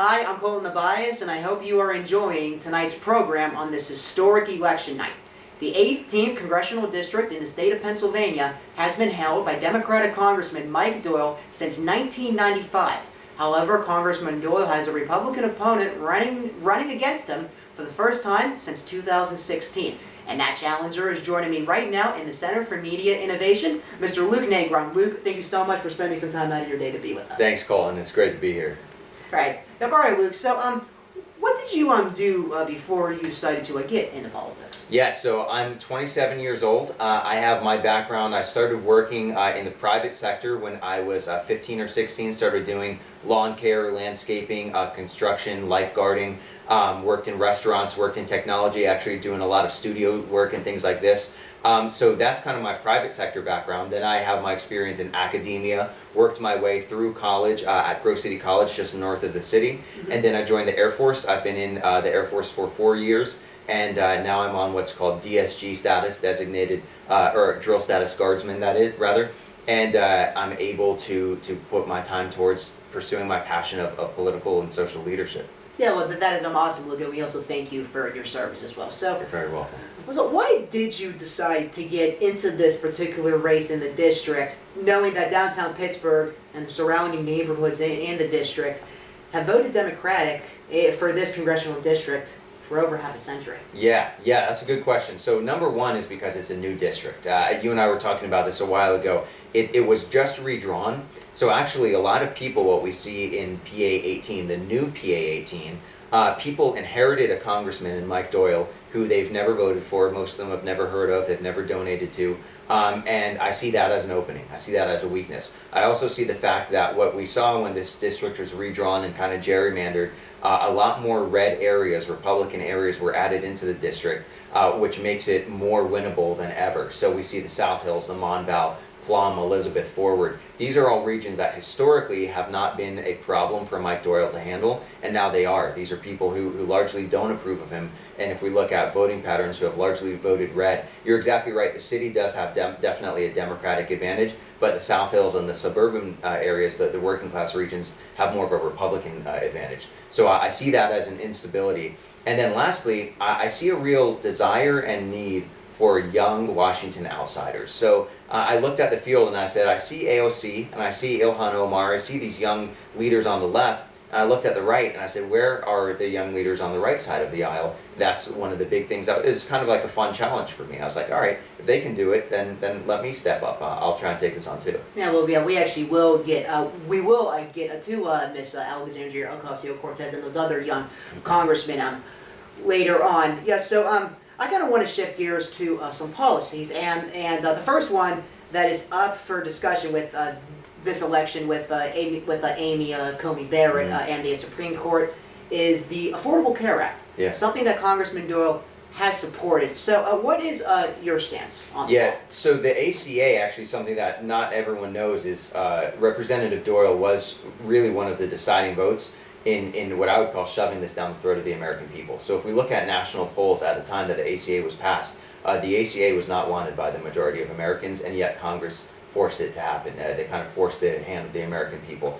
Hi, I'm Colton DeBiase, and I hope you are enjoying tonight's program on this historic election night. The 18th Congressional District in the state of Pennsylvania has been held by Democratic Congressman Mike Doyle since 1995. However, Congressman Doyle has a Republican opponent running against him for the first time since 2016. And that challenger is joining me right now in the Center for Media Innovation, Mr. Luke Negron. Luke, thank you so much for spending some time out of your day to be with us. Thanks, Colton. It's great to be here. Right. All right, Luke. So, what did you do before you decided to get into politics? Yeah, so I'm 27 years old. I have my background. I started working in the private sector when I was 15 or 16. Started doing lawn care, landscaping, construction, lifeguarding. Worked in restaurants, worked in technology, actually doing a lot of studio work and things like this. So that's kind of my private sector background. Then I have my experience in academia, worked my way through college at Grove City College, just north of the city. And then I joined the Air Force. I've been in the Air Force for 4 years. And now I'm on what's called DSG status, designated, or drill status guardsman, that is, rather. And I'm able to put my time towards pursuing my passion of political and social leadership. Yeah, well, that is awesome, Luke, and we also thank you for your service as well. So, You're very welcome. So why did you decide to get into this particular race in the district, knowing that downtown Pittsburgh and the surrounding neighborhoods in the district have voted Democratic for this congressional district for over half a century? Yeah, that's a good question. So number one is because it's a new district. You and I were talking about this a while ago. It was just redrawn. So actually a lot of people, what we see in PA 18, the new PA 18, people inherited a congressman in Mike Doyle who they've never voted for, most of them have never heard of, they've never donated to, and I see that as an opening. I see that as a weakness. I also see the fact that what we saw when this district was redrawn and kind of gerrymandered, a lot more red areas, Republican areas, were added into the district, which makes it more winnable than ever. So we see the South Hills, the Monval, Plum, Elizabeth, Forward. These are all regions that historically have not been a problem for Mike Doyle to handle, and now they are. These are people who largely don't approve of him, and if we look at voting patterns, who have largely voted red, you're exactly right. The city does have definitely a Democratic advantage, but the South Hills and the suburban areas, the working class regions, have more of a Republican advantage. So I see that as an instability. And then lastly, I see a real desire and need for young Washington outsiders. So I looked at the field and I said, I see AOC and I see Ilhan Omar, I see these young leaders on the left, and I looked at the right and I said, where are the young leaders on the right side of the aisle? That's one of the big things. It's kind of like a fun challenge for me. I was like, all right, if they can do it, then let me step up. I'll try and take this on too. Yeah, well, we actually will get to Miss Alexandria Ocasio-Cortez and those other young congressmen later on. Yeah, so I kind of want to shift gears to some policies, and the first one that is up for discussion with this election with Amy Coney Barrett and the Supreme Court is the Affordable Care Act. Yeah. Something that Congressman Doyle has supported. So what is your stance on that? Yeah, so the ACA, actually something that not everyone knows, is Representative Doyle was really one of the deciding votes in what I would call shoving this down the throat of the American people. So if we look at national polls at the time that the ACA was passed, the ACA was not wanted by the majority of Americans, and yet Congress forced it to happen. They kind of forced the hand of the American people.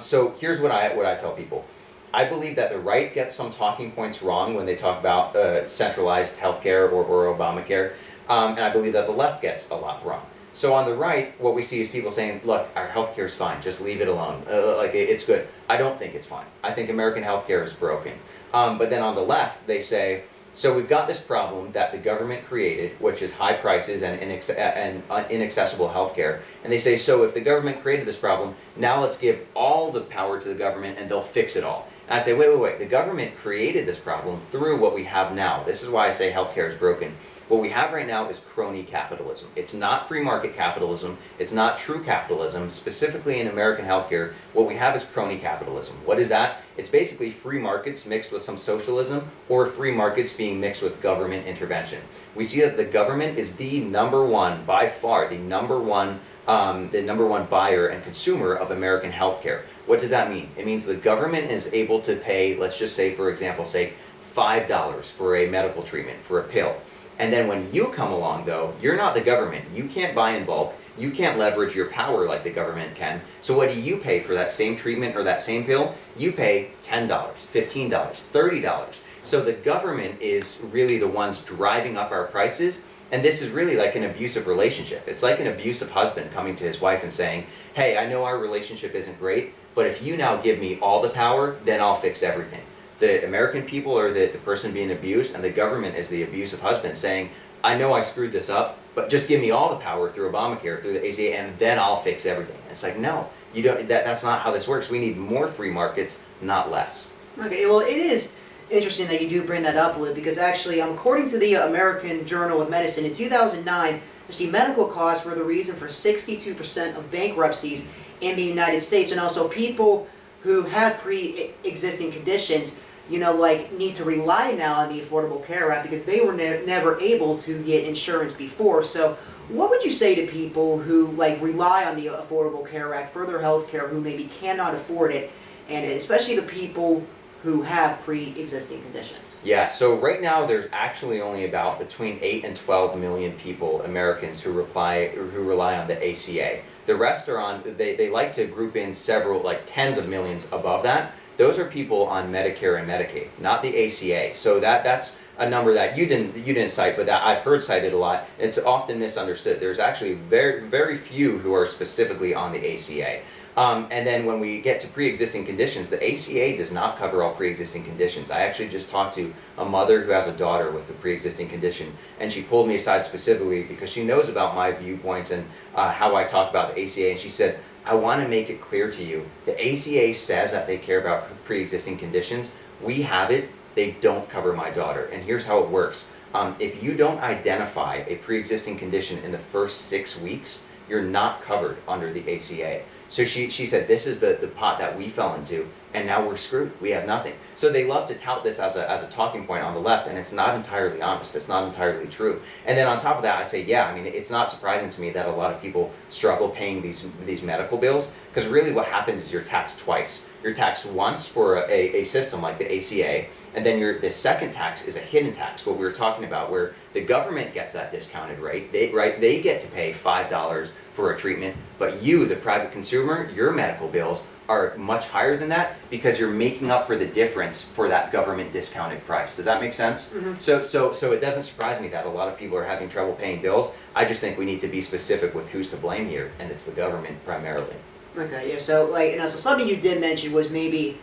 So here's what I tell people. I believe that the right gets some talking points wrong when they talk about centralized healthcare or Obamacare, and I believe that the left gets a lot wrong. So on the right, what we see is people saying, look, our healthcare is fine, just leave it alone, it's good. I don't think it's fine. I think American healthcare is broken. But then on the left, they say, so we've got this problem that the government created, which is high prices and inaccessible healthcare. And they say, so if the government created this problem, now let's give all the power to the government and they'll fix it all. And I say, wait, the government created this problem through what we have now. This is why I say healthcare is broken. What we have right now is crony capitalism. It's not free market capitalism. It's not true capitalism. Specifically in American healthcare, what we have is crony capitalism. What is that? It's basically free markets mixed with some socialism, or free markets being mixed with government intervention. We see that the government is the number one, by far, the number one buyer and consumer of American healthcare. What does that mean? It means the government is able to pay, let's just say, for example, say $5 for a medical treatment, for a pill. And then when you come along, though, you're not the government. You can't buy in bulk. You can't leverage your power like the government can. So what do you pay for that same treatment or that same pill? You pay $10, $15, $30. So the government is really the ones driving up our prices. And this is really like an abusive relationship. It's like an abusive husband coming to his wife and saying, hey, I know our relationship isn't great, but if you now give me all the power, then I'll fix everything. The American people are the person being abused, and the government is the abusive husband saying, I know I screwed this up, but just give me all the power through Obamacare, through the ACA, and then I'll fix everything. And it's like, no, you don't. That's not how this works. We need more free markets, not less. Okay, well, it is interesting that you do bring that up, Luke, because actually, according to the American Journal of Medicine, in 2009, the medical costs were the reason for 62% of bankruptcies in the United States, and also people who have pre-existing conditions, like need to rely now on the Affordable Care Act because they were never able to get insurance before. So what would you say to people who rely on the Affordable Care Act for their health care, who maybe cannot afford it, and especially the people who have pre-existing conditions? Yeah, so right now there's actually only about between 8 and 12 million people, Americans, who rely on the ACA. The rest are on, they like to group in several, tens of millions above that. Those are people on Medicare and Medicaid, not the ACA. So that's a number that you didn't cite, but that I've heard cited a lot. It's often misunderstood. There's actually very, very few who are specifically on the ACA. And then when we get to pre-existing conditions, the ACA does not cover all pre-existing conditions. I actually just talked to a mother who has a daughter with a pre-existing condition, and she pulled me aside specifically because she knows about my viewpoints and how I talk about the ACA, and she said, I want to make it clear to you, the ACA says that they care about pre-existing conditions. We have it, they don't cover my daughter. And here's how it works. If you don't identify a pre-existing condition in the first 6 weeks, you're not covered under the ACA. So she said, this is the pot that we fell into, and now we're screwed. We have nothing. So they love to tout this as a talking point on the left, and it's not entirely honest. It's not entirely true. And then on top of that, I'd say, yeah, I mean, it's not surprising to me that a lot of people struggle paying these medical bills, because really what happens is you're taxed twice. You're taxed once for a system like the ACA, and then the second tax is a hidden tax, what we were talking about, where the government gets that discounted rate. They get to pay $5 for a treatment, but you, the private consumer, your medical bills are much higher than that because you're making up for the difference for that government discounted price. Does that make sense? Mm-hmm. So it doesn't surprise me that a lot of people are having trouble paying bills. I just think we need to be specific with who's to blame here, and it's the government primarily. Okay, yeah, so so something you did mention was maybe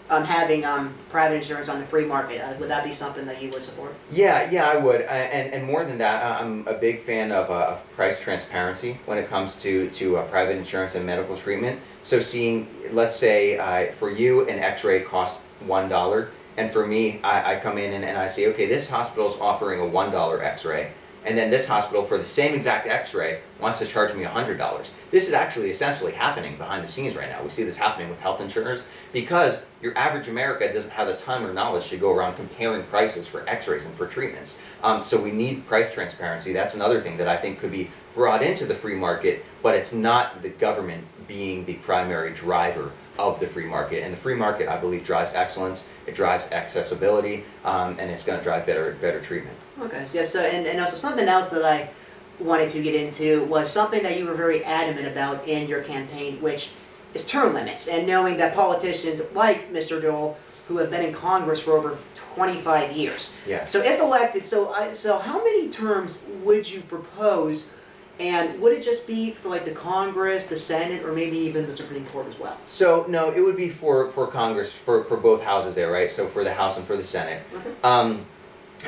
having private insurance on the free market. Would that be something that you would support? Yeah, I would. And more than that, I'm a big fan of price transparency when it comes to private insurance and medical treatment. So seeing, let's say, for you, an x-ray costs $1, and for me, I come in and I say, okay, this hospital is offering a $1 x-ray, and then this hospital, for the same exact x-ray, wants to charge me $100. This is actually essentially happening behind the scenes right now. We see this happening with health insurers because your average American doesn't have the time or knowledge to go around comparing prices for x-rays and for treatments. So we need price transparency. That's another thing that I think could be brought into the free market, but it's not the government being the primary driver of the free market. And the free market, I believe, drives excellence, it drives accessibility, and it's going to drive better treatment. Okay, yeah, so, and also something else that I wanted to get into was something that you were very adamant about in your campaign, which is term limits, and knowing that politicians like Mr. Dole, who have been in Congress for over 25 years. Yeah. So if elected, so how many terms would you propose, and would it just be for the Congress, the Senate, or maybe even the Supreme Court as well? So no, it would be for Congress, for both houses there, right? So for the House and for the Senate. Okay.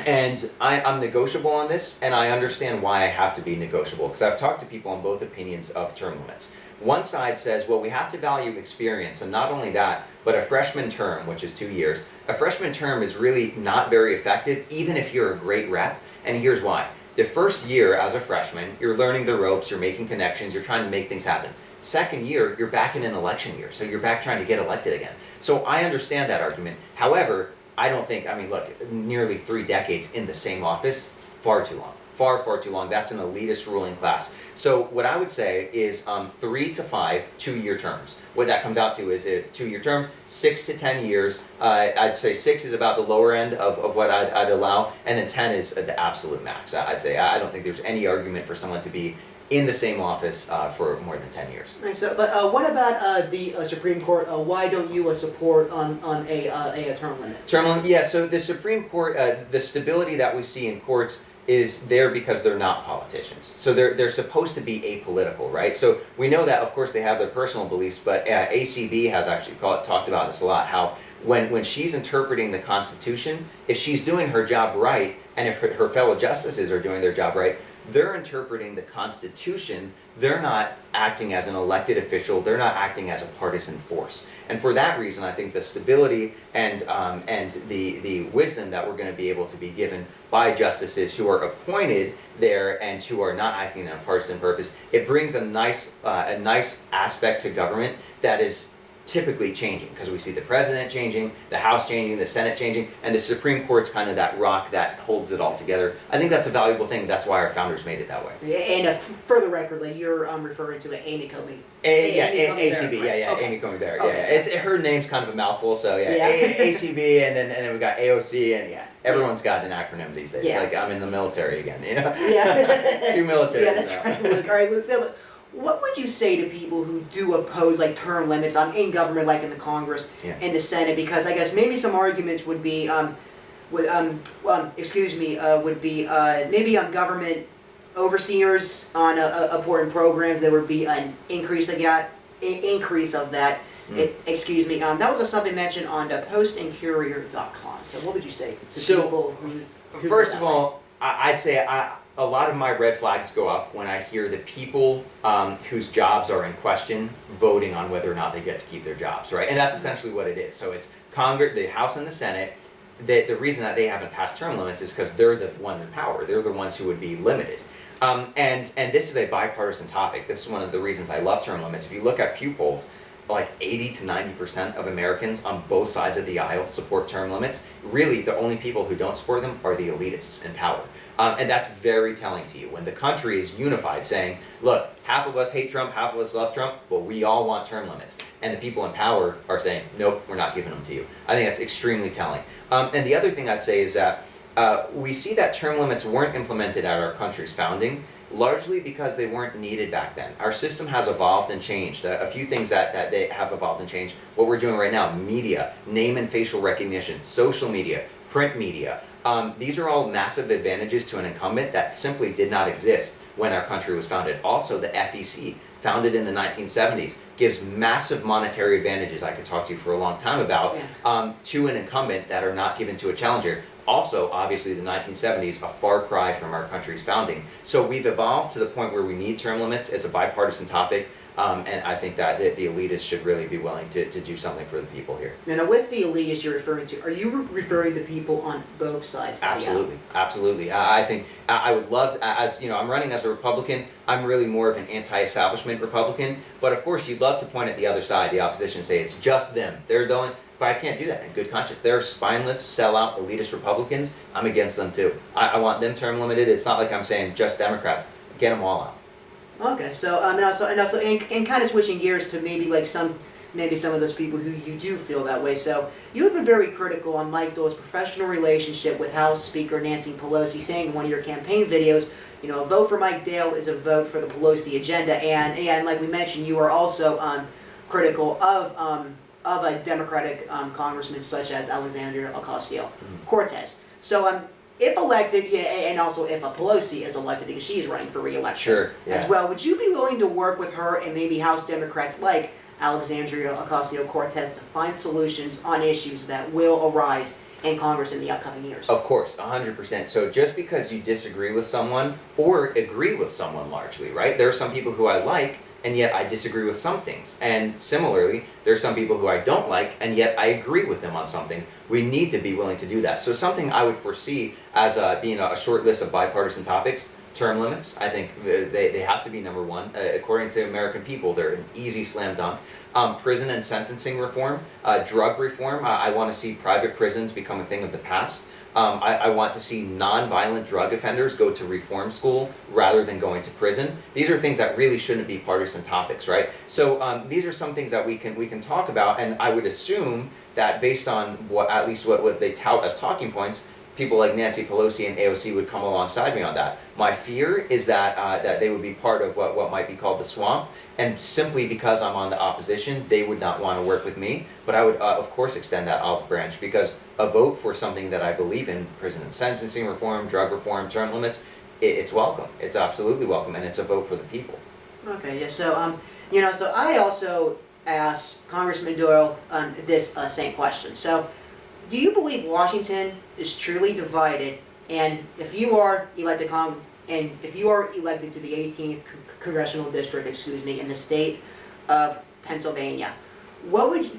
And I'm negotiable on this, and I understand why I have to be negotiable, because I've talked to people on both opinions of term limits. One side says, well, we have to value experience, and not only that, but a freshman term, which is 2 years. A freshman term is really not very effective, even if you're a great rep, and here's why. The first year as a freshman, you're learning the ropes, you're making connections, you're trying to make things happen. Second year, you're back in an election year, so you're back trying to get elected again. So I understand that argument. However, I don't think, look, nearly 3 decades in the same office, far too long. Far too long. That's an elitist ruling class. So what I would say is 3 to 5 2-year terms. What that comes out to is 2-year terms, 6 to 10 years. I'd say 6 is about the lower end of what I'd allow, and then 10 is the absolute max. I'd say I don't think there's any argument for someone to be in the same office for more than 10 years. Nice. So, but what about the Supreme Court? Why don't you support on a term limit? Term limit, yeah. So the Supreme Court, the stability that we see in courts is there because they're not politicians. So they're supposed to be apolitical, right? So we know that, of course, they have their personal beliefs, but ACB has actually talked about this a lot, how when she's interpreting the Constitution, if she's doing her job right, and if her fellow justices are doing their job right, they're interpreting the Constitution. They're not acting as an elected official. They're not acting as a partisan force. And for that reason, I think the stability and the wisdom that we're going to be able to be given by justices who are appointed there and who are not acting on a partisan purpose, it brings a nice aspect to government that is typically changing, because we see the president changing, the House changing, the Senate changing, and the Supreme Court's kind of that rock that holds it all together. I think that's a valuable thing. That's why our founders made it that way. Yeah, and for the record, like you're referring to Amy Coney. ACB, right? yeah, Okay. Amy Coney Barrett, Okay. yeah. Her name's kind of a mouthful, so Yeah. ACB, and then we got AOC, and yeah, everyone's got an acronym these days. Yeah. Like I'm in the military again, you know. Yeah. Two militaries. Yeah, that's now. right, Luke. All right, Luke. What would you say to people who do oppose like term limits in government, like in the Congress and the Senate? Because I guess maybe some arguments would be, maybe government overseers on important programs. There would be an increase of that. That was something mentioned on the postandcourier.com. So what would you say to people who first of all, I'd say a lot of my red flags go up when I hear the people whose jobs are in question voting on whether or not they get to keep their jobs, right? And that's essentially what it is. So it's Congress, the House and the Senate. The reason that they haven't passed term limits is because they're the ones in power. They're the ones who would be limited. And this is a bipartisan topic. This is one of the reasons I love term limits. If you look at Pew polls, like 80 to 90% of Americans on both sides of the aisle support term limits. Really, the only people who don't support them are the elitists in power. And that's very telling to you. When the country is unified saying, look, half of us hate Trump, half of us love Trump, but we all want term limits. And the people in power are saying, nope, we're not giving them to you. I think that's extremely telling. And the other thing I'd say is that we see that term limits weren't implemented at our country's founding, largely because they weren't needed back then. Our system has evolved and changed. A few things that they have evolved and changed. What we're doing right now, media, name and facial recognition, social media, print media. These are all massive advantages to an incumbent that simply did not exist when our country was founded. Also, the FEC, founded in the 1970s, gives massive monetary advantages I could talk to you for a long time about to an incumbent that are not given to a challenger. Also, obviously, the 1970s, a far cry from our country's founding. So we've evolved to the point where we need term limits. It's a bipartisan topic. And I think that the elitists should really be willing to do something for the people here. Now, with the elitists you're referring to, are you referring to people on both sides? Absolutely, absolutely. I think I would love, as you know, I'm running as a Republican. I'm really more of an anti-establishment Republican. But of course, you'd love to point at the other side, the opposition, and say it's just them. They're the only. But I can't do that in good conscience. They're spineless, sellout, elitist Republicans. I'm against them too. I want them term limited. It's not like I'm saying just Democrats. Get them all out. Okay, so and kind of switching gears to maybe some of those people who you do feel that way. So you have been very critical on Mike Dole's professional relationship with House Speaker Nancy Pelosi, saying in one of your campaign videos, a vote for Mike Dale is a vote for the Pelosi agenda. And like we mentioned, you are also critical of a Democratic congressman such as Alexandria Ocasio-Cortez. So if elected, and also if a Pelosi is elected, because she is running for re-election as well, would you be willing to work with her and maybe House Democrats like Alexandria Ocasio-Cortez to find solutions on issues that will arise in Congress in the upcoming years? Of course, 100%. So just because you disagree with someone or agree with someone largely, right? There are some people who I like, and yet I disagree with some things. And similarly, there are some people who I don't like, and yet I agree with them on something. We need to be willing to do that. So something I would foresee as being a short list of bipartisan topics, term limits. I think they have to be number one. According to American people, they're an easy slam dunk. Prison and sentencing reform, drug reform. I want to see private prisons become a thing of the past. I want to see non-violent drug offenders go to reform school rather than going to prison. These are things that really shouldn't be partisan topics, right? So these are some things that we can talk about, and I would assume that based on what they tout as talking points, people like Nancy Pelosi and AOC would come alongside me on that. My fear is that that they would be part of what might be called the swamp, and simply because I'm on the opposition, they would not want to work with me. But I would, of course, extend that olive branch, because a vote for something that I believe in, prison and sentencing reform, drug reform, term limits, it's welcome. It's absolutely welcome, and it's a vote for the people. Okay, yeah, so, so I also asked Congressman Doyle this same question. So, do you believe Washington is truly divided, and if you are elected to the 18th Congressional District, in the state of Pennsylvania,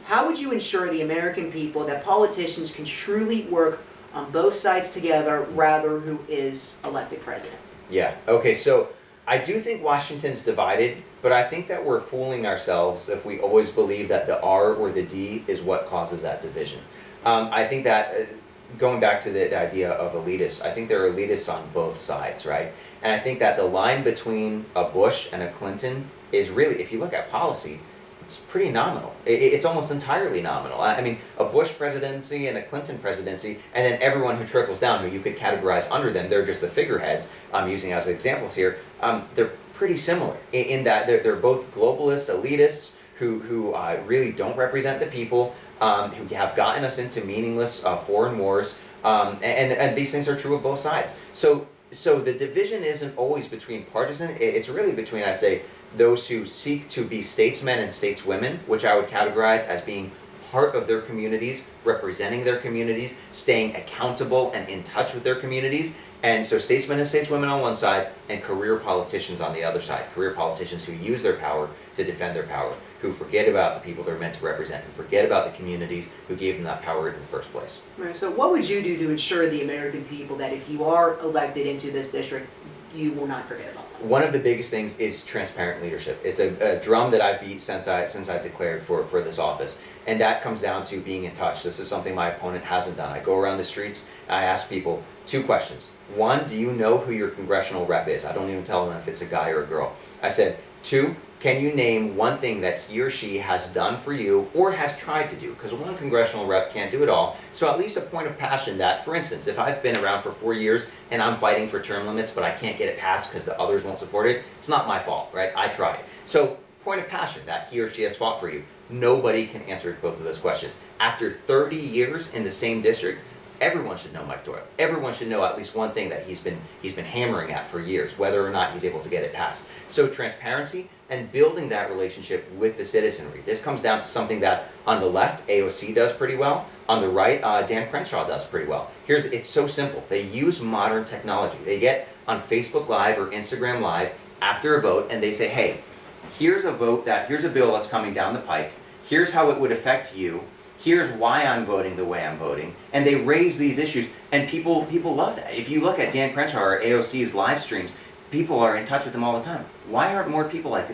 how would you ensure the American people that politicians can truly work on both sides together, rather who is elected president? Yeah, okay, so I do think Washington's divided, but I think that we're fooling ourselves if we always believe that the R or the D is what causes that division. I think that, going back to the idea of elitists, I think there are elitists on both sides, right? And I think that the line between a Bush and a Clinton is really, if you look at policy, it's pretty nominal. It's almost entirely nominal. I mean, a Bush presidency and a Clinton presidency, and then everyone who trickles down, who you could categorize under them, they're just the figureheads I'm using as examples here, they're pretty similar in that they're both globalist elitists who really don't represent the people, who have gotten us into meaningless foreign wars, and these things are true of both sides. So the division isn't always between partisan, it's really between, I'd say, those who seek to be statesmen and stateswomen, which I would categorize as being part of their communities, representing their communities, staying accountable and in touch with their communities. And so statesmen and stateswomen on one side, and career politicians on the other side. Career politicians who use their power to defend their power, who forget about the people they're meant to represent, who forget about the communities who gave them that power in the first place. Right, so what would you do to ensure the American people that if you are elected into this district, you will not forget about them? One of the biggest things is transparent leadership. It's a drum that I've beat since I declared for this office. And that comes down to being in touch. This is something my opponent hasn't done. I go around the streets and I ask people 2 questions. 1, do you know who your congressional rep is? I don't even tell them if it's a guy or a girl. I said, 2, can you name one thing that he or she has done for you or has tried to do? Because one congressional rep can't do it all. So at least a point of passion that, for instance, if I've been around for 4 years and I'm fighting for term limits but I can't get it passed because the others won't support it, it's not my fault, right? I tried. So point of passion that he or she has fought for you. Nobody can answer both of those questions. After 30 years in the same district, everyone should know Mike Doyle. Everyone should know at least one thing that he's been hammering at for years, whether or not he's able to get it passed. So transparency and building that relationship with the citizenry. This comes down to something that on the left, AOC does pretty well. On the right, Dan Crenshaw does pretty well. It's so simple. They use modern technology. They get on Facebook Live or Instagram Live after a vote and they say, hey, here's a bill that's coming down the pike. Here's how it would affect you. Here's why I'm voting the way I'm voting. And they raise these issues, and people love that. If you look at Dan Crenshaw or AOC's live streams, people are in touch with them all the time. Why aren't more people like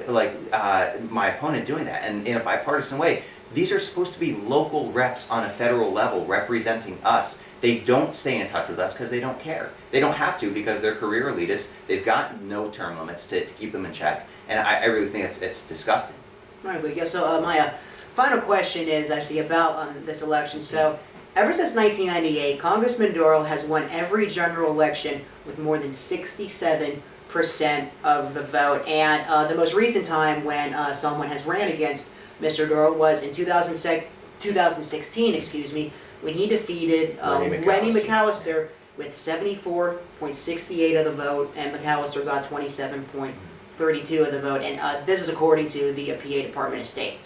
my opponent doing that? And in a bipartisan way, these are supposed to be local reps on a federal level representing us. They don't stay in touch with us because they don't care. They don't have to because they're career elitists. They've got no term limits to keep them in check. And I really think it's disgusting. All right, Luke. Yeah, so my final question is actually about this election. So, ever since 1998, Congressman Doyle has won every general election with more than 67% of the vote. And the most recent time when someone has ran against Mr. Doyle was in 2016, when he defeated Lenny McAllister with 74.68 of the vote, and McAllister got 27.32 of the vote. And this is according to the PA Department of State.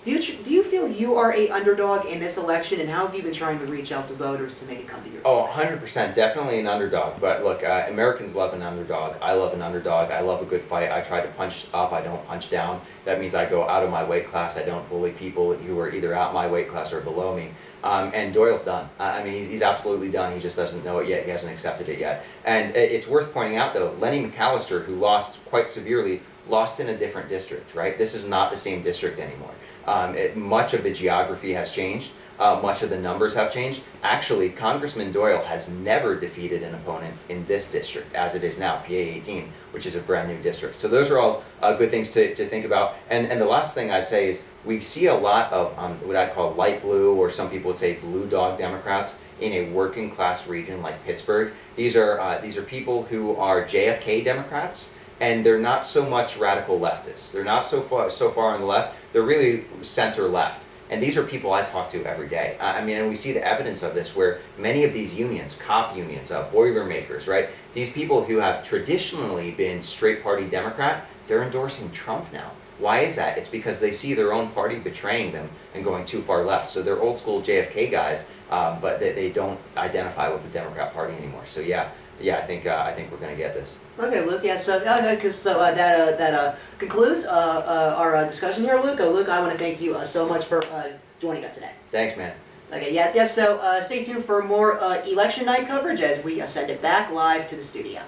Do you feel you are a underdog in this election, and how have you been trying to reach out to voters to maybe come to your side? 100%, definitely an underdog. But look, Americans love an underdog. I love an underdog. I love a good fight. I try to punch up. I don't punch down. That means I go out of my weight class. I don't bully people who are either out my weight class or below me. And Doyle's done. I mean, he's absolutely done. He just doesn't know it yet. He hasn't accepted it yet. And it's worth pointing out, though, Lenny McAllister, who lost quite severely, lost in a different district, right? This is not the same district anymore. Much of the geography has changed. much of the numbers have changed. Actually, Congressman Doyle has never defeated an opponent in this district as it is now, PA 18, which is a brand new district. So those are all good things to think about. And the last thing I'd say is we see a lot of what I'd call light blue, or some people would say blue dog Democrats in a working class region like Pittsburgh. These are people who are JFK Democrats, and they're not so much radical leftists. They're not so far on the left. They're really center left. And these are people I talk to every day. I mean, and we see the evidence of this where many of these unions, cop unions, Boilermakers, right? These people who have traditionally been straight party Democrat, they're endorsing Trump now. Why is that? It's because they see their own party betraying them and going too far left. So they're old school JFK guys, but they don't identify with the Democrat Party anymore. So yeah, I think we're going to get this. Okay, Luke. Yeah. So that concludes our discussion here, Luke. Luke, I want to thank you so much for joining us today. Thanks, man. Okay. Yeah. So stay tuned for more election night coverage as we send it back live to the studio.